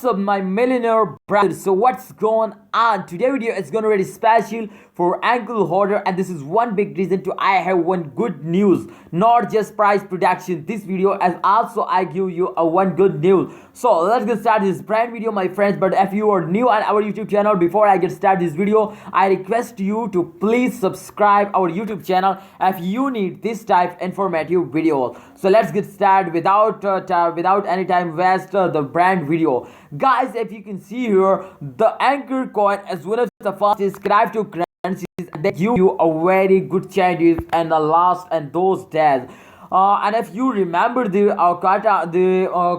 What's up, my millionaire brothers? So what's going on? Today video is gonna be very special for Ankr holder, and this is one big reason to I have one good news, not just price prediction. This video as also I give you a one good news. So let's get started this brand video, my friends. But if you are new on our YouTube channel, before I get started this video, I request you to please subscribe our YouTube channel if you need this type informative video. So let's get started without any time waste the brand video. Guys, if you can see here, the Ankr coin is one of the fastest cryptocurrencies, and they give you a very good changes in the last and those days. And if you remember, the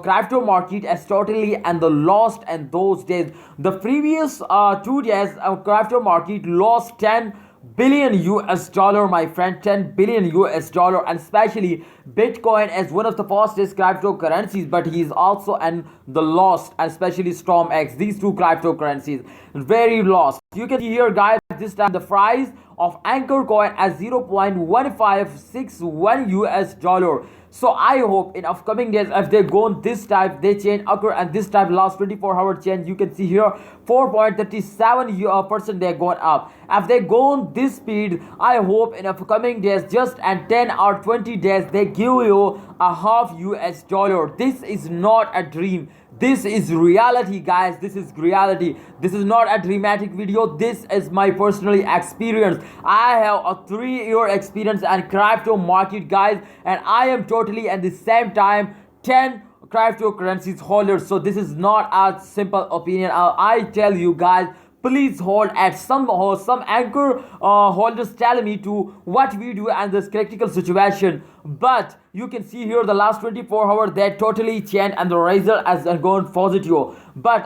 crypto market is totally and the lost in those days. The previous 2 days, crypto market lost 10 billion US dollar, my friend, 10 billion US dollar, and especially Bitcoin is one of the fastest cryptocurrencies, but he is also in the lost, and especially Storm X, these two cryptocurrencies very lost. You can see here, guys, this time the price of Ankr coin as 0.1561 US dollar. So I hope in upcoming days, if they go on this type, they change occur, and this type last 24-hour change, you can see here 4.37% they're going up. If they go on this speed, I hope in upcoming days, just in 10 or 20 days, they give you a half US dollar. This is not a dream. This is reality, guys. This is reality. This is not a dramatic video. This is my personal experience. I have a 3-year experience in crypto market, guys, and I am totally at the same time 10 cryptocurrencies holder. So this is not a simple opinion. I tell you, guys, please hold at some Ankr holders tell me to what we do in this critical situation. But you can see here the last 24 hours they totally changed, and the result has gone positive. But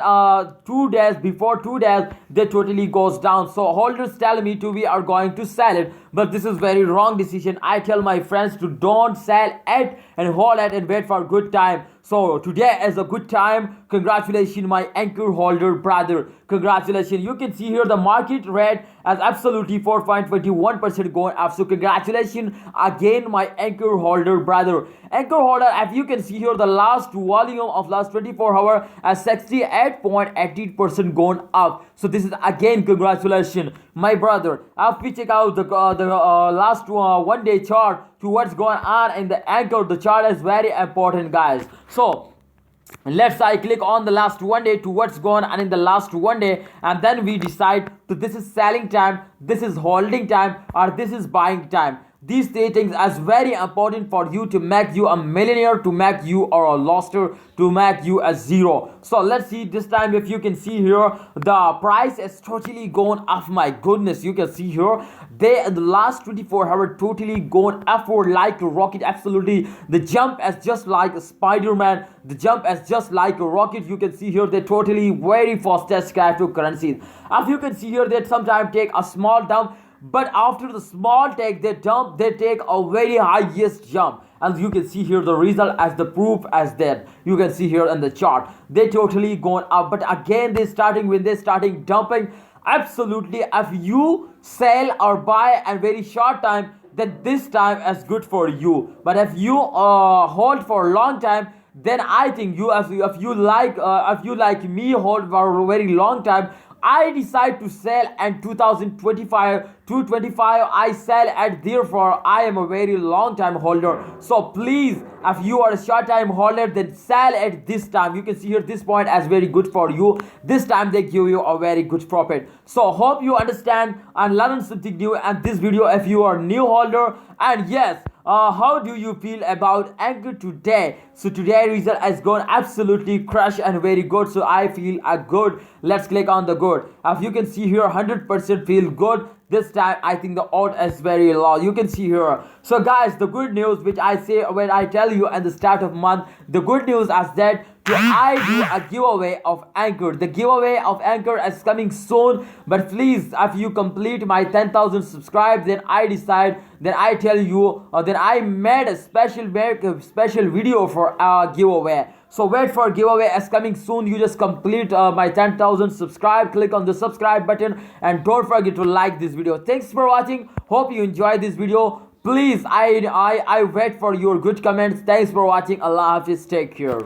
2 days before 2 days they totally goes down. So holders tell me to we are going to sell it, but this is very wrong decision. I tell my friends to don't sell it and hold it and wait for a good time. So today is a good time. Congratulations, my Ankr holder brother. Congratulations. You can see here the market rate as absolutely 4.21% going up. So congratulations again, my Ankr holder brother. Ankr holder, if you can see here, the last volume of last 24 hours as 68.80% going up. So this is again congratulations, my brother. If we check out the last 1 day chart to what's going on in the Ankr, the chart is very important, guys. So let's click on the last 1 day to what's going on in the last 1 day, and then we decide that this is selling time, this is holding time, or this is buying time. These 3 things are very important for you to make you a millionaire, to make you or a loster, to make you a zero. So let's see this time. If you can see here, the price is totally going up. My goodness, you can see here they in the last 24 hours totally going upward like a rocket. Absolutely, the jump is just like a Spider-Man. The jump is just like a rocket. You can see here they totally very fastest cryptocurrencies. If you can see here, they sometimes take a small dump, but after the small take they dump, they take a very highest jump, and you can see here the result as the proof as that. You can see here in the chart they totally going up, but again they starting dumping. Absolutely, if you sell or buy in very short time, then this time is good for you. But if you hold for a long time, then I think you, if you like me, hold for a very long time, I decide to sell in 2025 to 25. I sell at, therefore I am a very long time holder. So please, if you are a short time holder, then sell at this time. You can see here this point as very good for you. This time they give you a very good profit. So hope you understand and learn something new in this video if you are new holder. And yes, how do you feel about Ankr today? So today result has gone absolutely crush and very good. So I feel good. Let's click on the good. If you can see here, 100% feel good. This time I think the odd is very low. You can see here. So guys, the good news which I say when I tell you at the start of month, the good news is that I do a giveaway of Ankr. The giveaway of Ankr is coming soon, but please, if you complete my 10,000 subscribers, then I decide, then I tell you, then I made a special video for a giveaway. So wait for giveaway is coming soon. You just complete my 10,000 subscribe, click on the subscribe button, and don't forget to like this video. Thanks for watching. Hope you enjoyed this video. Please, I wait for your good comments. Thanks for watching. Allah Hafiz. Take care.